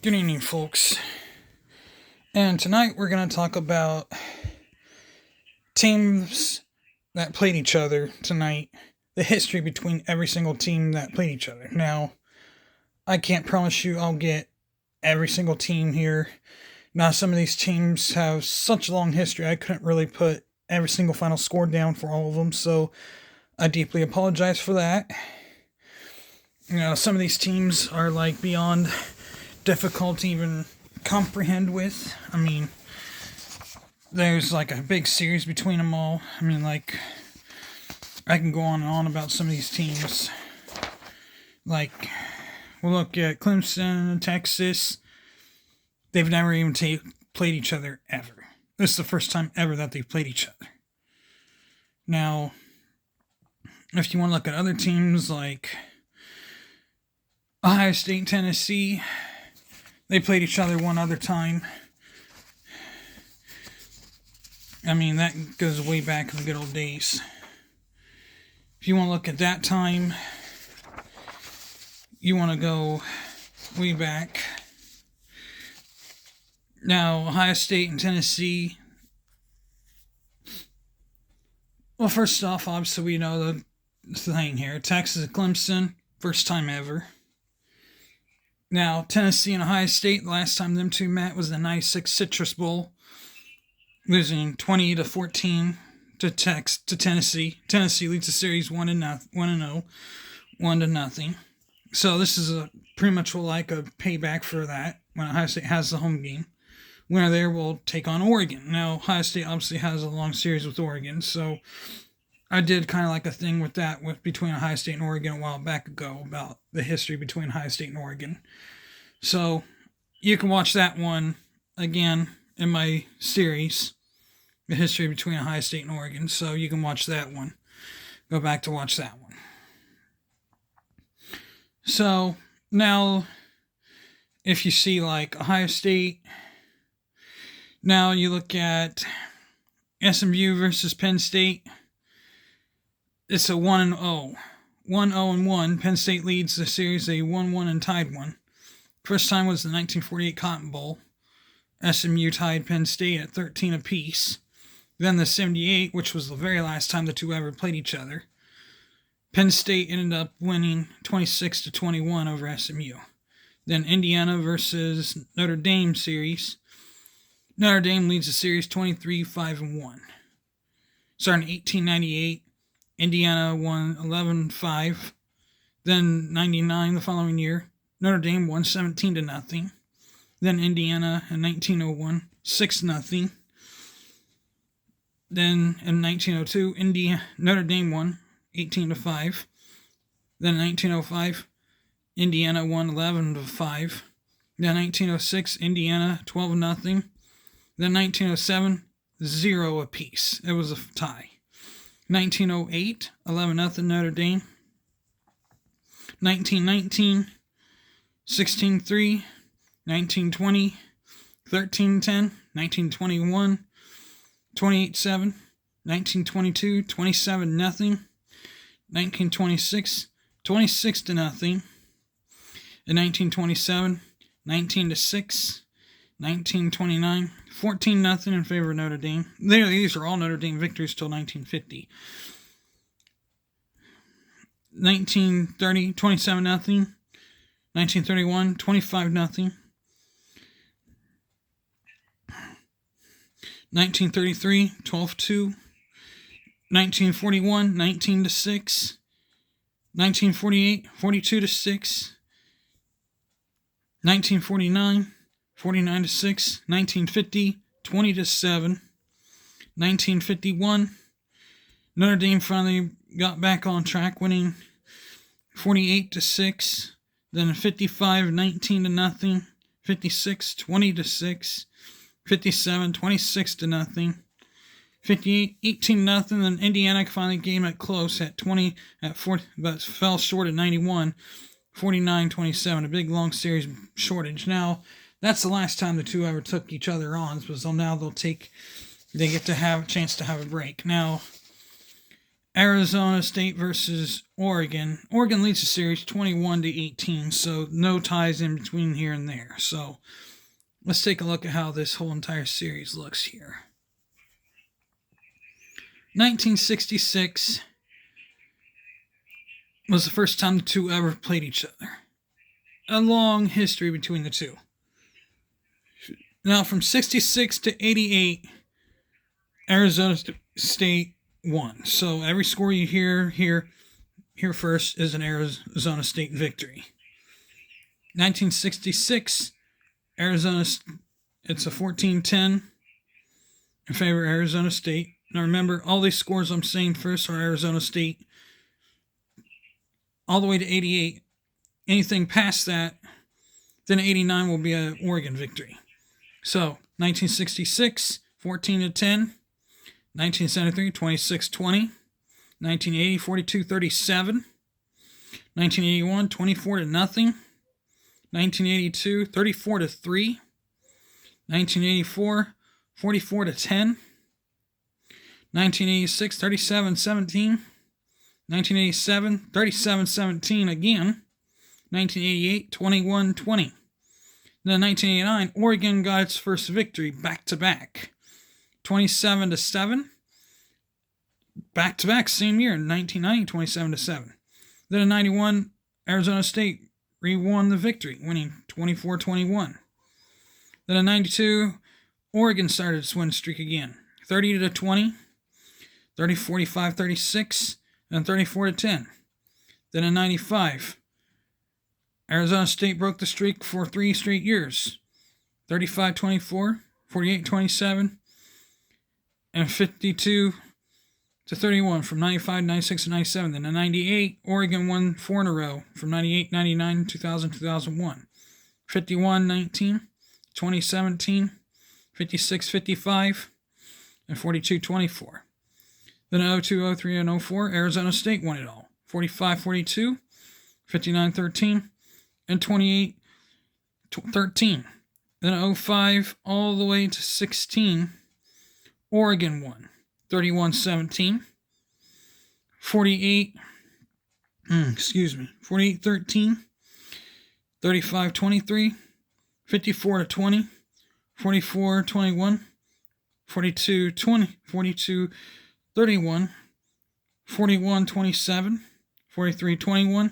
Good evening, folks. And tonight we're going to talk about teams that played each other tonight, the history between every single team that played each other. Now, I can't promise you I'll get every single team here. Now, some of these teams have such a long history, I couldn't really put every single final score down for all of them, so I deeply apologize for that. Some of these teams are like beyond difficult to even comprehend with. There's like a big series between them all. I can go on and on about some of these teams. We'll look at Clemson, Texas. They've never even played each other ever. This is the first time ever that they've played each other. Now, if you want to look at other teams like Ohio State, Tennessee, they played each other one other time. That goes way back in the good old days. If you want to look at that time, you want to go way back. Now, Ohio State and Tennessee. Well, first off, obviously, we know the thing here. Texas and Clemson, first time ever. Now, Tennessee and Ohio State, the last time them two met was the 96 Citrus Bowl, losing 20-14 to Tennessee. Tennessee leads the series 1-0, 1-0. So this is pretty much like a payback for that when Ohio State has the home game. Winner there will take on Oregon. Now, Ohio State obviously has a long series with Oregon, so I did kind of like a thing with that between Ohio State and Oregon a while back ago about the history between Ohio State and Oregon. So you can watch that one again in my series, the history between Ohio State and Oregon. So you can watch that one. Go back to watch that one. So now, if you see like Ohio State, now you look at SMU versus Penn State. It's a 1-0. 1-0-1. Penn State leads the series. They 1-1 and tied one. First time was the 1948 Cotton Bowl. SMU tied Penn State at 13 apiece. Then the 78, which was the very last time the two ever played each other. Penn State ended up winning 26-21 over SMU. Then Indiana versus Notre Dame series. Notre Dame leads the series 23-5-1. Starting in 1898, Indiana won 11-5. Then 99 the following year, Notre Dame won 17-0. Then Indiana in 1901, 6-0. Then in 1902, Notre Dame won 18-5. Then in 1905, Indiana won 11-5. Then 1906, Indiana 12-0. Then 1907, 0 apiece. It was a tie. 1908, 11-0 Notre Dame. 1919, 16-3. 1920, 13-10. 1921, 28-7. 1922, 27-0. 1926, 26-0. In 1927, 19-6. 1929, 14-0 in favor of Notre Dame. These are all Notre Dame victories till 1950. 1930, 27-0. 1931, 25-0. 1933, 12-2. 1941, 19-6. 1948, 42-6. 1949, 49-6. 1950, 20-7. 1951, Notre Dame finally got back on track, winning 48-6. Then 55, 19-0. 56, 20-6. 57, 26-0. 58, 18-0. Then Indiana finally came it close at 40, but fell short at 91. 49-27, a big long series shortage. Now, that's the last time the two ever took each other on, so now they get to have a chance to have a break. Now, Arizona State versus Oregon. Oregon leads the series 21-18, so no ties in between here and there. So let's take a look at how this whole entire series looks here. 1966 was the first time the two ever played each other. A long history between the two. Now, from 66 to 88, Arizona State won. So every score you hear first is an Arizona State victory. 1966, Arizona, it's a 14-10 in favor of Arizona State. Now remember, all these scores I'm saying first are Arizona State. All the way to 88. Anything past that, then 89 will be an Oregon victory. So, 1966, 14-10. 1973, 26-20. 1980, 42-37. 1981, 24-0. 1982, 34-3. 1984, 44-10. 1986, 37-17. 1987, 37-17 again. 1988, 21-20. Then 1989, Oregon got its first victory back-to-back. 27-7. Back-to-back same year in 1990, 27-7. Then in 91, Arizona State re-won the victory, winning 24-21. Then in 92, Oregon started its win streak again. 30-20, 30-45-36, and 34-10. Then in 95, Arizona State broke the streak for 3 straight years. 35-24, 48-27, and 52-31 from 95, 96, and 97. Then in 98, Oregon won 4 in a row from 98, 99, 2000, 2001. 51-19, 2017, 56-55, and 42-24. Then in 02, 03, and 04, Arizona State won it all. 45-42, 59-13, and 28-13. Then in 05 all the way to 16, Oregon won. 31-17, 48-13, 35-23, 54-20, 44-21, 42-20, 42-31, 41-27, 43-21.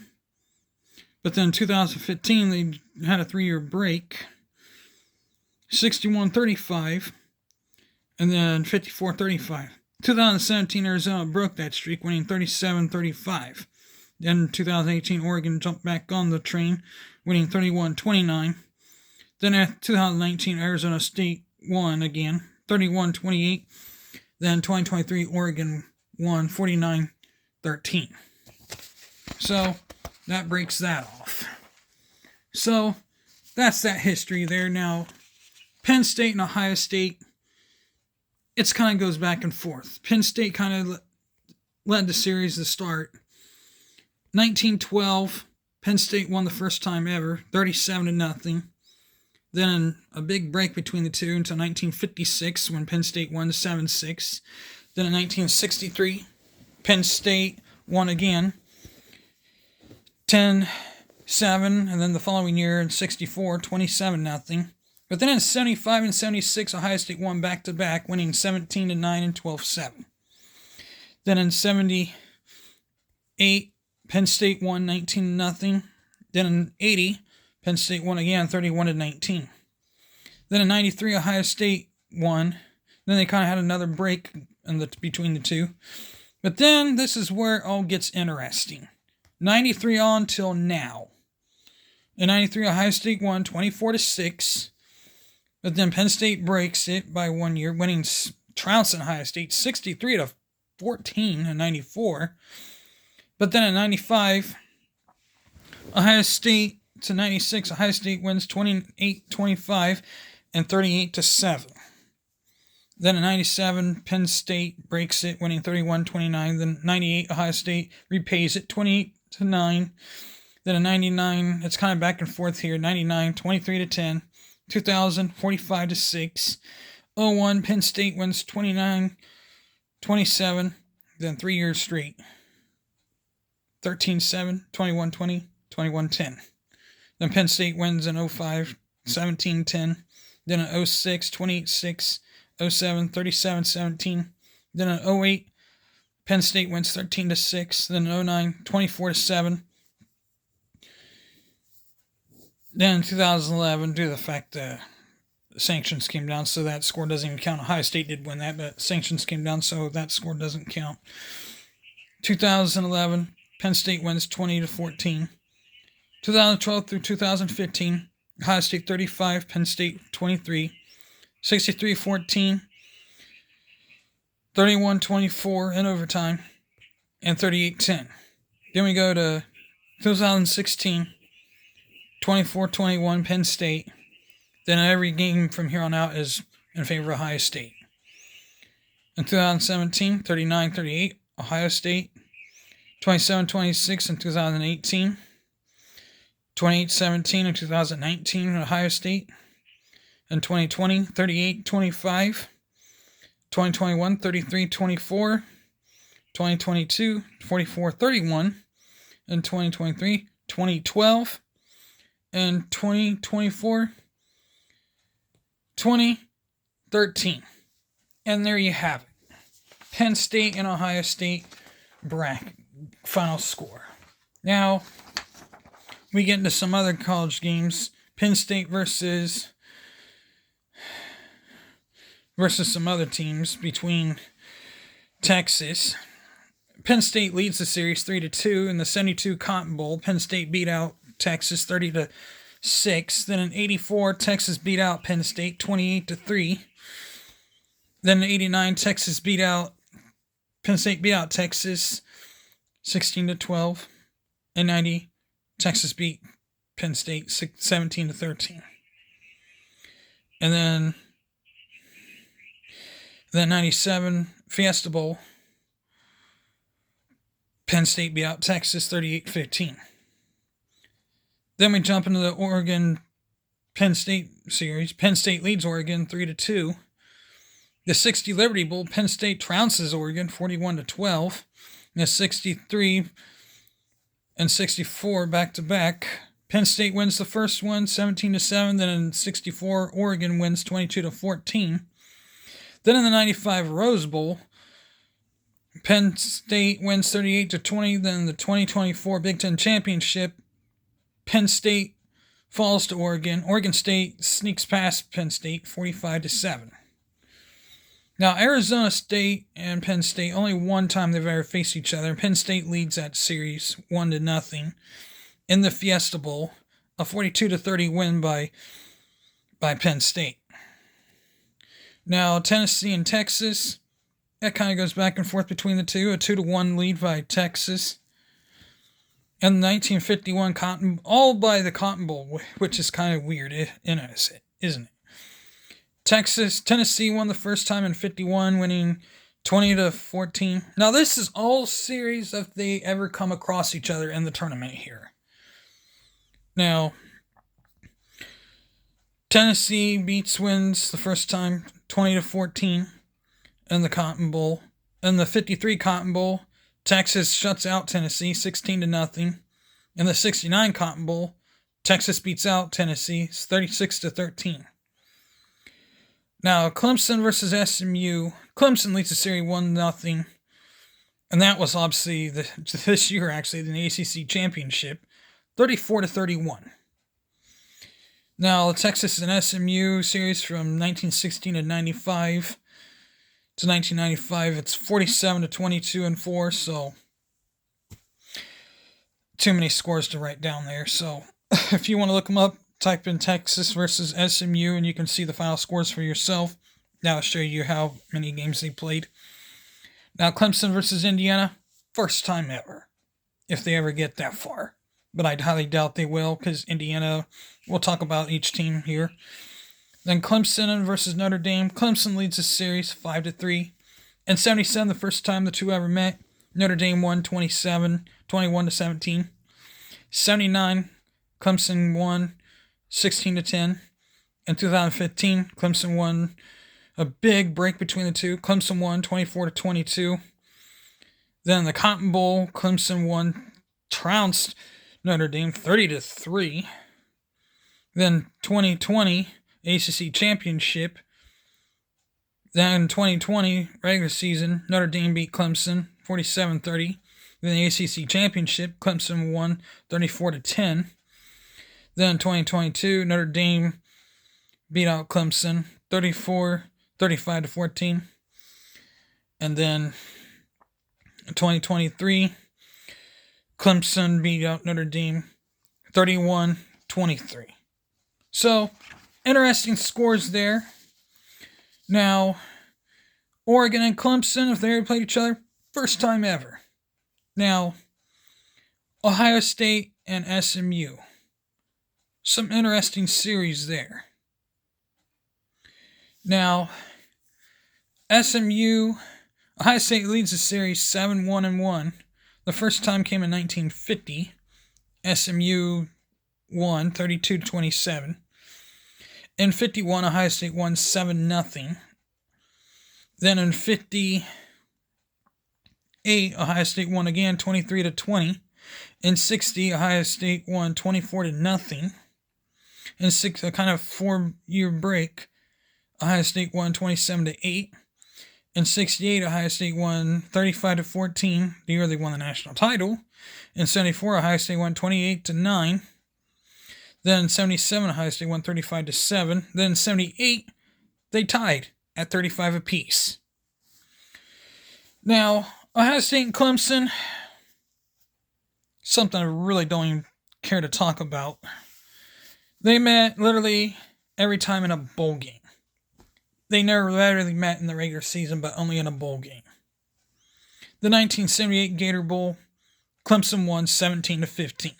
But then in 2015, they had a 3-year break. 61-35, and then 54-35. 2017, Arizona broke that streak, winning 37-35. Then in 2018, Oregon jumped back on the train, winning 31-29. Then in 2019, Arizona State won again, 31-28. Then 2023, Oregon won 49-13. So that breaks that off. So that's that history there. Now, Penn State and Ohio State, it kind of goes back and forth. Penn State kind of led the series to start. 1912, Penn State won the first time ever, 37-0. Then a big break between the two until 1956 when Penn State won 7-6. Then in 1963, Penn State won again, 10-7, and then the following year in 64, 27-0. But then in 75 and 76, Ohio State won back-to-back, winning 17-9 and 12-7. Then in 78, Penn State won 19-0. Then in 80, Penn State won again 31-19. Then in 93, Ohio State won. Then they kind of had another break between the two. But then this is where it all gets interesting. 93 on till now. In 93, Ohio State won 24-6. But then Penn State breaks it by 1 year, winning trouncing Ohio State 63-14 in 94. But then in 95, Ohio State to 96, Ohio State wins 28-25 and 38-7. Then in 97, Penn State breaks it, winning 31-29. Then 98, Ohio State repays it 28-9. Then in 99, it's kind of back and forth here. 99, 23-10. 2000, 45-6. 01, Penn State wins 29-27. then 3 years straight. 13-7, 21-20, 21-10. Then Penn State wins in 05, 17-10. Then in 06, 28-6, 07, 37-17. Then in 08, Penn State wins 13-6. Then in 09, 24-7. Then in 2011, due to the fact that sanctions came down, so that score doesn't even count. Ohio State did win that, but sanctions came down, so that score doesn't count. 2011, Penn State wins 20-14. 2012 through 2015, Ohio State 35, Penn State 23, 63-14, 31-24 in overtime, and 38-10. Then we go to 2016, 24-21 Penn State. Then every game from here on out is in favor of Ohio State. In 2017, 39-38 Ohio State, 27-26 in 2018, 28-17 in 2019 Ohio State, in 2020, 38-25, 2021, 33-24, 2022, 44-31, in 2023, 2012, and 2024, 2013. And there you have it. Penn State and Ohio State bracket final score. Now, we get into some other college games. Penn State versus some other teams between Texas. Penn State leads the series 3-2 in the 72 Cotton Bowl. Penn State beat out Texas 30-6. Then in 84, Texas beat out Penn State 28-3. Then in 89, Penn State beat out Texas 16-12. In 90, Texas beat Penn State 17-13. And then 97 Fiesta Bowl, Penn State beat out Texas 38-15. Then we jump into the Oregon-Penn State series. Penn State leads Oregon 3-2. The 60 Liberty Bowl, Penn State trounces Oregon 41-12. The 63 and 64 back-to-back. Penn State wins the first one 17-7. Then in 64, Oregon wins 22-14. Then in the 95 Rose Bowl, Penn State wins 38-20. Then the 2024 Big Ten Championship, Penn State falls to Oregon. Oregon State sneaks past Penn State 45-7. Now, Arizona State and Penn State, only one time they've ever faced each other. Penn State leads that series 1-0 in the Fiesta Bowl, a 42-30 win by Penn State. Now, Tennessee and Texas, that kind of goes back and forth between the two. A 2-1 lead by Texas. And the 1951 Cotton, all by the Cotton Bowl, which is kind of weird, isn't it? Tennessee won the first time in 51, winning 20-14. Now, this is all series if they ever come across each other in the tournament here. Now, Tennessee wins the first time 20-14 in the Cotton Bowl. In the 53 Cotton Bowl, Texas shuts out Tennessee 16-0. In the 69 Cotton Bowl, Texas beats out Tennessee 36-13. Now, Clemson versus SMU. Clemson leads the series 1-0. And that was obviously this year, actually, the ACC Championship, 34-31. Now, the Texas and SMU series from 1916 to 95 to 1995, it's 47-22 and 4, so too many scores to write down there. So if you want to look them up, type in Texas versus SMU, and you can see the final scores for yourself. That'll show you how many games they played. Now, Clemson versus Indiana, first time ever, if they ever get that far. But I highly doubt they will, because Indiana, we'll talk about each team here. Then Clemson versus Notre Dame. Clemson leads the series 5-3. In 77, the first time the two ever met, Notre Dame won 21-17. 79, Clemson won 16-10. In 2015, Clemson won a big break between the two. Clemson won 24-22. Then the Cotton Bowl, Clemson trounced Notre Dame 30-3. Then 2020 ACC Championship. Then 2020 regular season, Notre Dame beat Clemson 47-30. Then the ACC Championship, Clemson won 34-10. Then 2022, Notre Dame beat out Clemson 35-14. And then 2023, Clemson beat out Notre Dame 31-23. So, interesting scores there. Now, Oregon and Clemson, if they ever played each other, first time ever. Now, Ohio State and SMU. Some interesting series there. Now, Ohio State leads the series 7-1-1. The first time came in 1950. SMU won 32-27. In 51, Ohio State won 7-0. Then in 58, Ohio State won again 23-20. In 60, Ohio State won 24-0. In a kind of 4-year break, Ohio State won 27-8. In 68, Ohio State won 35-14, the year they won the national title. In 74, Ohio State won 28-9. Then in 77, Ohio State won 35-7. Then in 78, they tied at 35 apiece. Now, Ohio State and Clemson, something I really don't even care to talk about. They met literally every time in a bowl game. They never literally met in the regular season, but only in a bowl game. The 1978 Gator Bowl, Clemson won 17-15.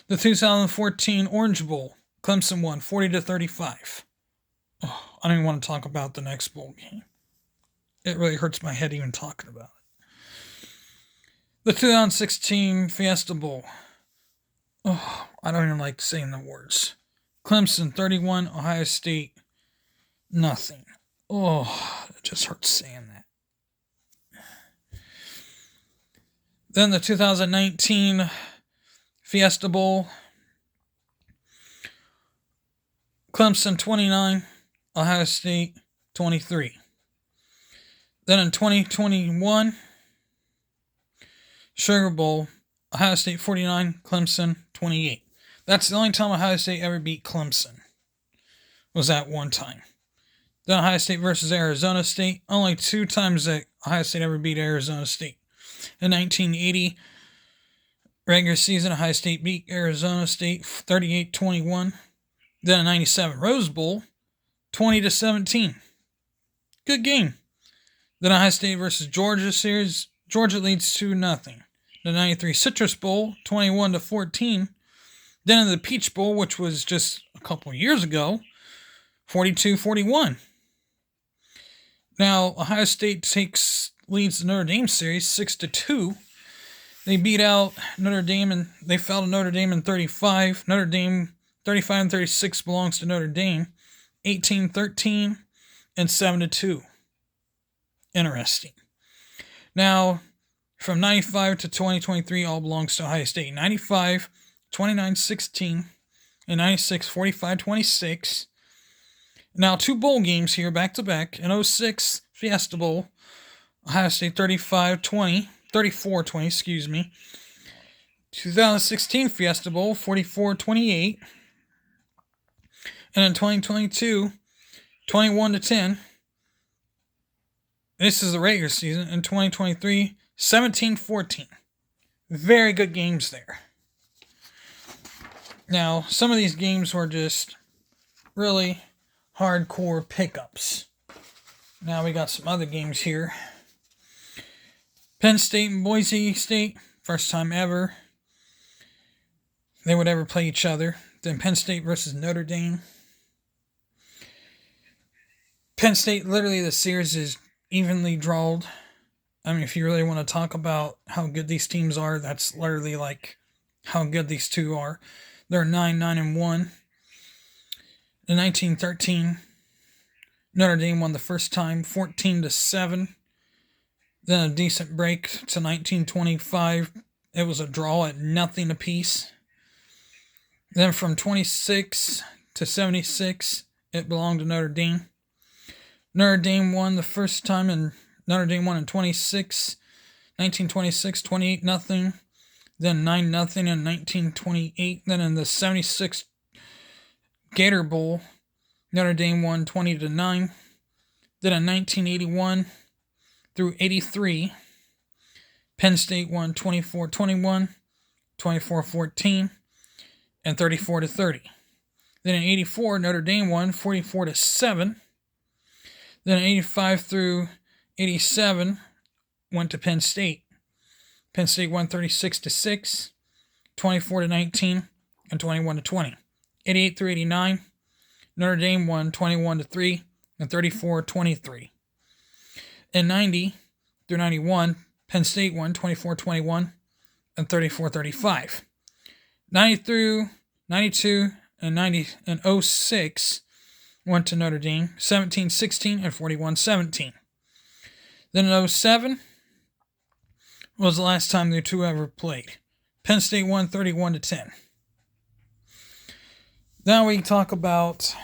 The 2014 Orange Bowl, Clemson won 40-35. Oh, I don't even want to talk about the next bowl game. It really hurts my head even talking about it. The 2016 Fiesta Bowl. Oh, I don't even like saying the words. Clemson 31, Ohio State nothing. Oh, it just hurts saying that. Then the 2019 Fiesta Bowl. Clemson 29, Ohio State 23. Then in 2021, Sugar Bowl, Ohio State 49, Clemson 28. That's the only time Ohio State ever beat Clemson. Was that one time. Then Ohio State versus Arizona State. Only 2 times that Ohio State ever beat Arizona State. In 1980, regular season, Ohio State beat Arizona State 38-21. Then in 97 Rose Bowl, 20-17. Good game. Then Ohio State versus Georgia series, Georgia leads 2-0. The 93 Citrus Bowl, 21-14. Then in the Peach Bowl, which was just a couple years ago, 42-41. Now, Ohio State leads the Notre Dame series 6-2. They beat out Notre Dame and they fell to Notre Dame in 35. Notre Dame 35-36 belongs to Notre Dame. 18-13 and 7-2. Interesting. Now, from 95 to 2023, all belongs to Ohio State. 95, 29-16, and 96, 45-26. Now, 2 bowl games here back-to-back. In 06, Fiesta Bowl, Ohio State 34-20, excuse me. 2016 Fiesta Bowl, 44-28. And in 2022, 21-10. This is the regular season. In 2023, 17-14. Very good games there. Now, some of these games were just really hardcore pickups. Now we got some other games here. Penn State and Boise State, first time ever they would ever play each other. Then Penn State versus Notre Dame. Penn State, literally the series is evenly drawn. I mean, if you really want to talk about how good these teams are, that's literally like how good these two are. They're 9-1. In 1913, Notre Dame won the first time, 14-7. Then Then a decent break to 1925. It was a draw at nothing apiece. Then from 26 to 76, it belonged to Notre Dame. Notre Dame won the first time, and Notre Dame won in 1926, 28-0. Then 9-0 in 1928. Then in the 76 Gator Bowl, Notre Dame won 20-9. Then in 1981 through 83, Penn State won 24-21, 24-14, and 34-30. Then in 84, Notre Dame won 44-7. Then in 85 through 87 went to Penn State. Penn State won 36-6, 24-19, and 21-20. 88 through 89, Notre Dame won 21-3 and 34-23. In 90 through 91, Penn State won 24-21 and 34-35. 90 through 92 and 06 went to Notre Dame, 17-16 and 41-17. Then in 07 was the last time the two ever played. Penn State won 31-10. Now we talk about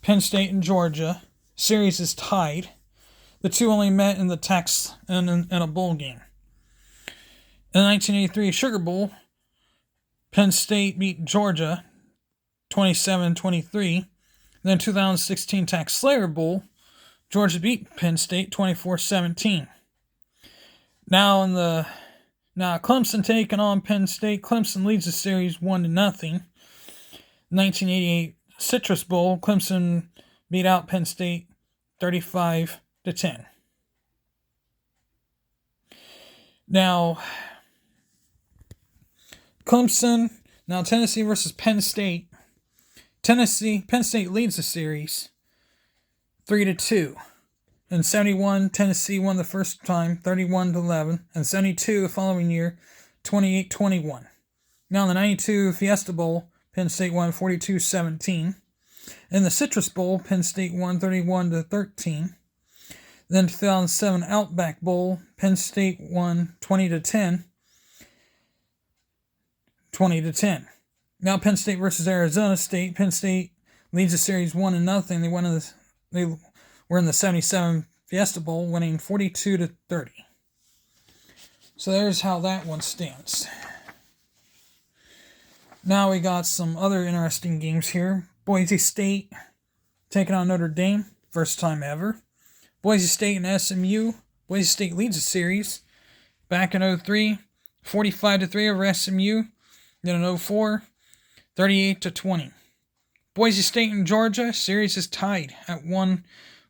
Penn State and Georgia. Series is tied. The two only met in the in a bowl game. In the 1983 Sugar Bowl, Penn State beat Georgia 27-23. Then 2016 Tax Slayer Bowl, Georgia beat Penn State 24-17. Now Clemson taking on Penn State. Clemson leads the series 1-0. 1988 Citrus Bowl, Clemson beat out Penn State 35-10. Now Tennessee versus Penn State. Penn State leads the series 3-2. In 71, Tennessee won the first time 31-11, and 72 the following year 28-21. Now in the 92 Fiesta Bowl, Penn State won 42-17. In the Citrus Bowl, Penn State won 31-13. Then 2007 Outback Bowl, Penn State won 20-10. Now Penn State versus Arizona State. Penn State leads the series 1-0. They were in the 77 Fiesta Bowl, winning 42-30. So there's how that one stands. Now we got some other interesting games here. Boise State taking on Notre Dame, first time ever. Boise State and SMU. Boise State leads the series. Back in 03, 45-3 over SMU. Then in 04, 38-20. Boise State and Georgia, series is tied at 1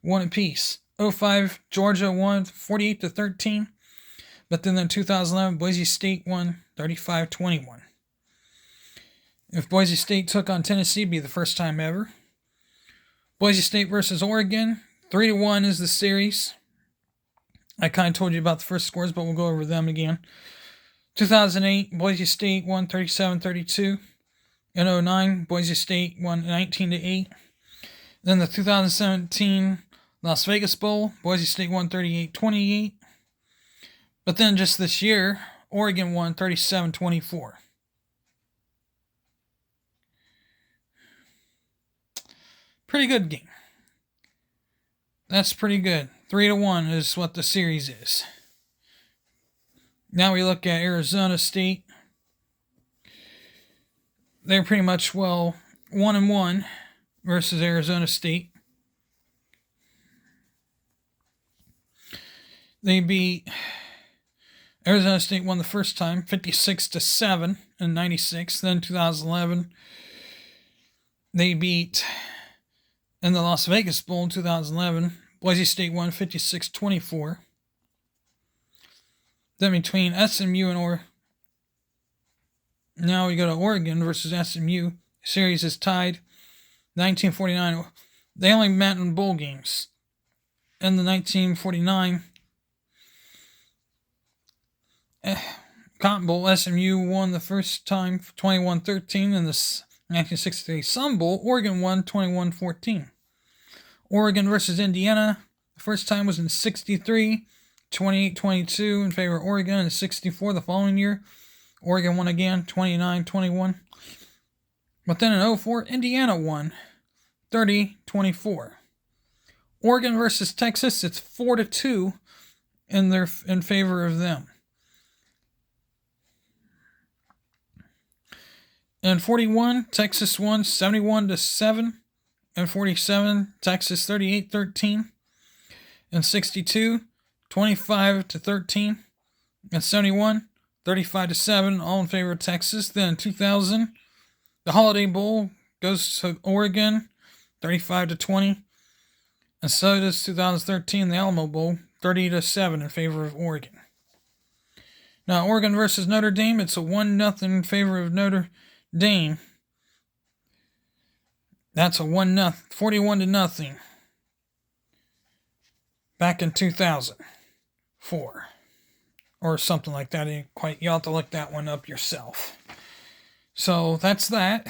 apiece. 05, Georgia won 48-13. But then in 2011, Boise State won 35-21. If Boise State took on Tennessee, it'd be the first time ever. Boise State versus Oregon, 3-1 is the series. I kind of told you about the first scores, but we'll go over them again. 2008, Boise State won 37-32. In 09, Boise State won 19-8. Then the 2017 Las Vegas Bowl, Boise State won 38-28. But then just this year, Oregon won 37-24. Pretty good game. That's pretty good. 3-1 is what the series is. Now we look at Arizona State. They're pretty much, 1-1 versus Arizona State. They beat Arizona State won the first time, 56-7 in 96. Then 2011, they beat in the Las Vegas Bowl in 2011. Boise State won 56-24. Then between SMU and now we go to Oregon versus SMU. Series is tied 1949. They only met in bowl games. In the 1949 Cotton Bowl, SMU won the first time 21-13. In the 1963 Sun Bowl, Oregon won 21-14. Oregon versus Indiana, the first time was in 63. 28-22 in favor of Oregon, and 64 the following year. Oregon won again, 29-21. But then in 04, Indiana won, 30-24. Oregon versus Texas, it's 4-2 in favor of them. In 41, Texas won 71-7. In 47, Texas 38-13. In 62, 25-13. In 71, 35-7, all in favor of Texas. Then in 2000, the Holiday Bowl goes to Oregon, 35-20. And so does 2013, the Alamo Bowl, 30-7 in favor of Oregon. Now, Oregon versus Notre Dame, it's a 1-0 in favor of Notre Dame. That's a 1-0, 41-0. Back in 2004. Or something like that. You'll have to look that one up yourself. So that's that.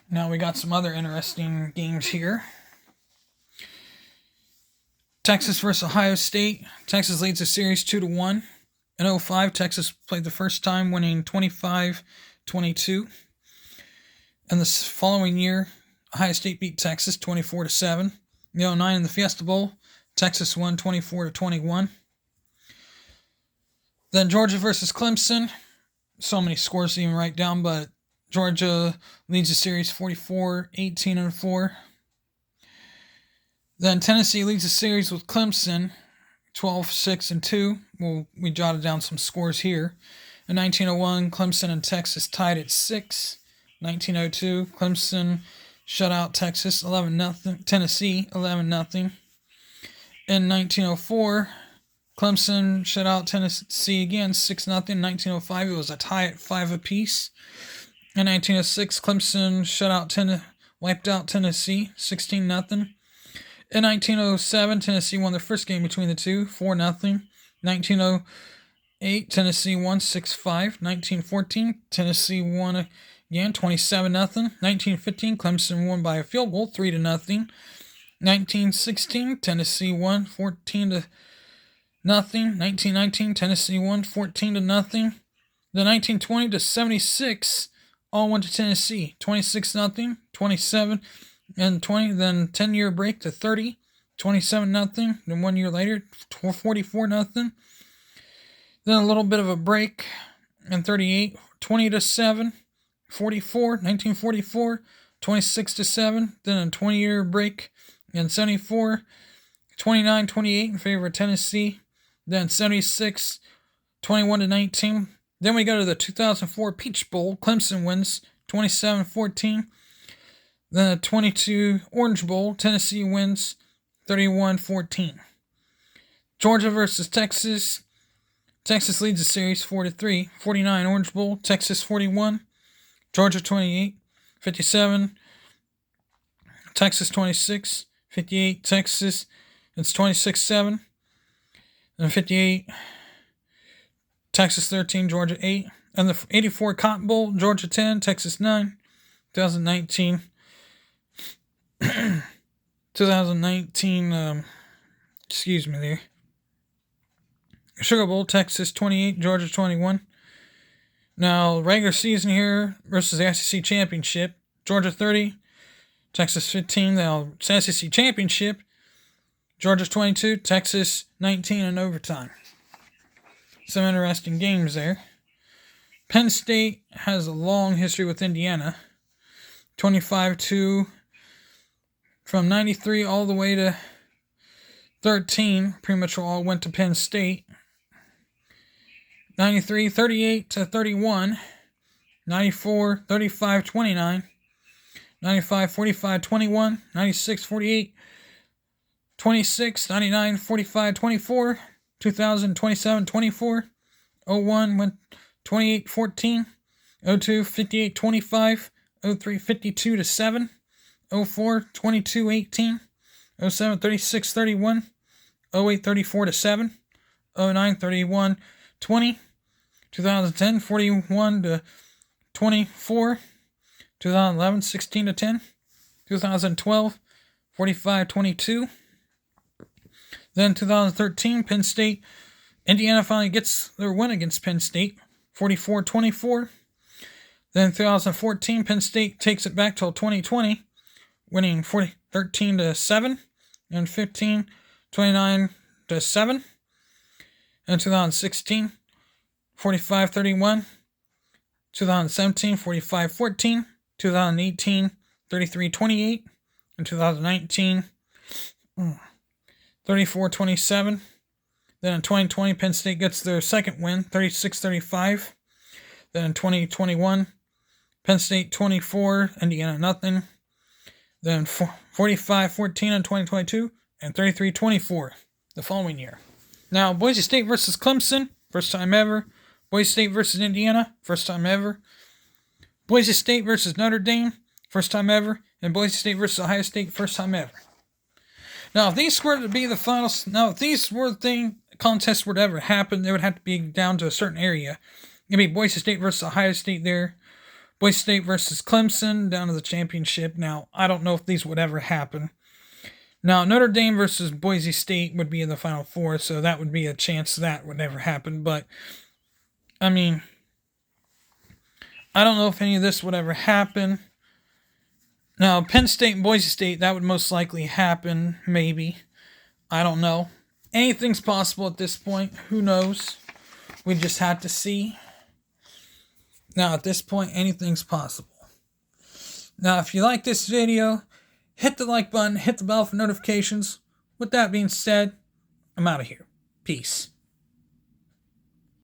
Now we got some other interesting games here. Texas versus Ohio State. Texas leads the series 2-1. In 05, Texas played the first time, winning 25-22. And the following year, Ohio State beat Texas 24-7. In 09 in the Fiesta Bowl, Texas won 24-21. Then Georgia versus Clemson. So many scores to even write down, but Georgia leads the series 44-18-4. Then Tennessee leads the series with Clemson 12-6-2. Well, we jotted down some scores here. In 1901, Clemson and Texas tied at 6. 1902, Clemson shut out Texas 11-0. Tennessee 11-0. In 1904, Clemson shut out Tennessee again 6-0. In 1905, it was a tie at 5 apiece. In 1906, Clemson wiped out Tennessee 16-0. In 1907, Tennessee won their first game between the two, 4-0. 1908, Tennessee won 6-5. 1914, Tennessee won again 27-0. 1915, Clemson won by a field goal, 3-0. 1916, Tennessee won 14-0. 1919, Tennessee won 14-0. The 1920 to 76 all went to Tennessee, 26-0, 27 and 20. Then 10-year break to 30, 27-0. Then 1 year later, 44-0. Then a little bit of a break in 38, 20-7, 44, 1944, 26-7. Then a 20-year break in 74, 29-28 in favor of Tennessee. Then 76, 21-19. Then we go to the 2004 Peach Bowl. Clemson wins 27-14. Then the 22 Orange Bowl. Tennessee wins 31-14. Georgia versus Texas. Texas leads the series 4-3. 49 Orange Bowl. Texas 41. Georgia 28. 57. Texas 26. 58 Texas. It's 26-7. And 58 Texas 13, Georgia 8. And the 84 Cotton Bowl, Georgia 10, Texas 9. 2019, Sugar Bowl, Texas 28, Georgia 21. Now, regular season here versus the SEC Championship. Georgia 30, Texas 15. Now, SEC Championship, Georgia 22, Texas 19 in overtime. Some interesting games there. Penn State has a long history with Indiana. 25-2 from 93 all the way to 13. Pretty much all went to Penn State. 93, 38-31. 94, 35-29. 95, 45-21. 96, 48, 26. 99, 45-24. 2000, 27-24. 01 went 28-14. 02, 58-25. 03, 52-7. 04, 22-18. 07, 36-31. 08, 34-7. 09, 31-20. 2010, 41-24. 2011, 16-10. 2012, 45-22. Then 2013, Penn State, Indiana finally gets their win against Penn State, 44-24. Then 2014, Penn State takes it back till 2020, winning 13-7 and 29-7. And 2016, 45-31. 2017, 45-14. 2018, 33-28. And 2019, 34-27. Then in 2020, Penn State gets their second win, 36-35. Then in 2021, Penn State 24, Indiana nothing. Then 45-14 in 2022, and 33-24 the following year. Now, Boise State versus Clemson, first time ever. Boise State versus Indiana, first time ever. Boise State versus Notre Dame, first time ever. And Boise State versus Ohio State, first time ever. Now, if these were to be the finals, if these were contests were to ever happen, they would have to be down to a certain area. It'd be Boise State versus Ohio State there. Boise State versus Clemson down to the championship. Now, I don't know if these would ever happen. Now, Notre Dame versus Boise State would be in the Final Four, so that would be a chance that would never happen. But, I mean, I don't know if any of this would ever happen. Now, Penn State and Boise State, that would most likely happen, maybe. I don't know. Anything's possible at this point. Who knows? We just have to see. Now, at this point, anything's possible. Now, if you like this video, hit the like button, hit the bell for notifications. With that being said, I'm out of here. Peace.